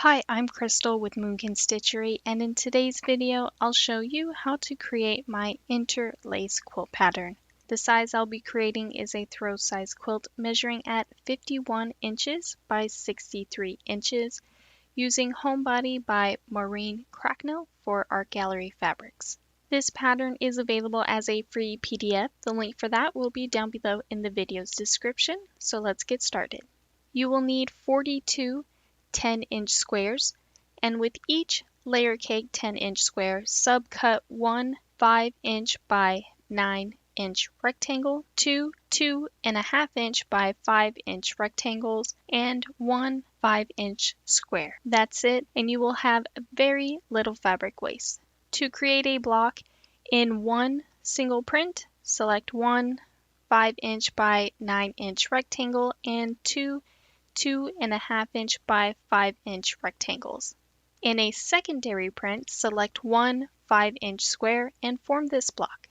Hi, I'm Crystal with Moonkin Stitchery, and in today's video I'll show you how to create my interlace quilt pattern. The size I'll be creating is a throw size quilt measuring at 51 inches by 63 inches using Homebody by Maureen Cracknell for Art Gallery Fabrics. This pattern is available as a free PDF. The link for that will be down below in the video's description, so let's get started. You will need 42 10-inch squares, and with each layer cake 10-inch square, subcut one 5-inch by 9-inch rectangle, two 2.5-inch by 5-inch rectangles, and one 5-inch square. That's it, and you will have very little fabric waste. To create a block in one single print, select one 5-inch by 9-inch rectangle and two 2.5-inch by 5-inch rectangles. In a secondary print, select one 5-inch square and form this block.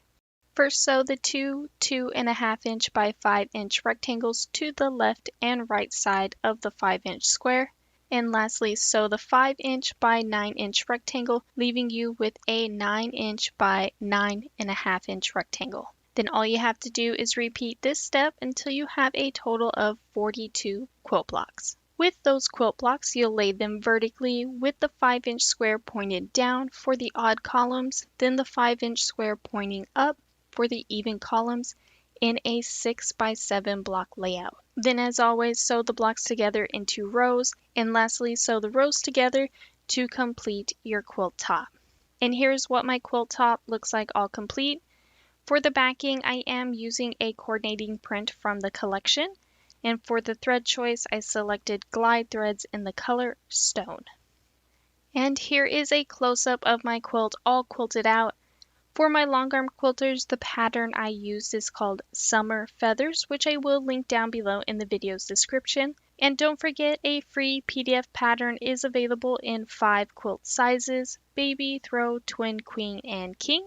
First sew the two 2.5-inch by 5-inch rectangles to the left and right side of the 5-inch square. And lastly, sew the 5-inch by 9-inch rectangle, leaving you with a 9-inch by 9.5-inch rectangle. Then all you have to do is repeat this step until you have a total of 42 quilt blocks. With those quilt blocks, you'll lay them vertically with the 5-inch square pointed down for the odd columns, then the 5-inch square pointing up for the even columns in a 6 by 7 block layout. Then as always, sew the blocks together into rows, and lastly sew the rows together to complete your quilt top. And here's what my quilt top looks like all complete. For the backing, I am using a coordinating print from the collection, and for the thread choice, I selected glide threads in the color Stone. And here is a close-up of my quilt all quilted out. For my Longarm quilters, the pattern I used is called Summer Feathers, which I will link down below in the video's description. And don't forget, a free PDF pattern is available in 5 quilt sizes: baby, throw, twin, queen, and king.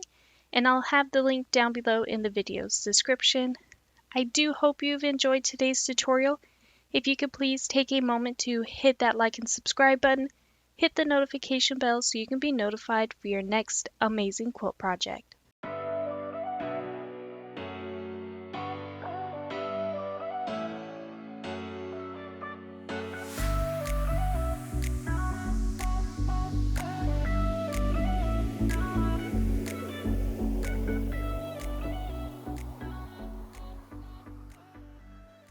And I'll have the link down below in the video's description. I do hope you've enjoyed today's tutorial. If you could please take a moment to hit that like and subscribe button, hit the notification bell so you can be notified for your next amazing quilt project.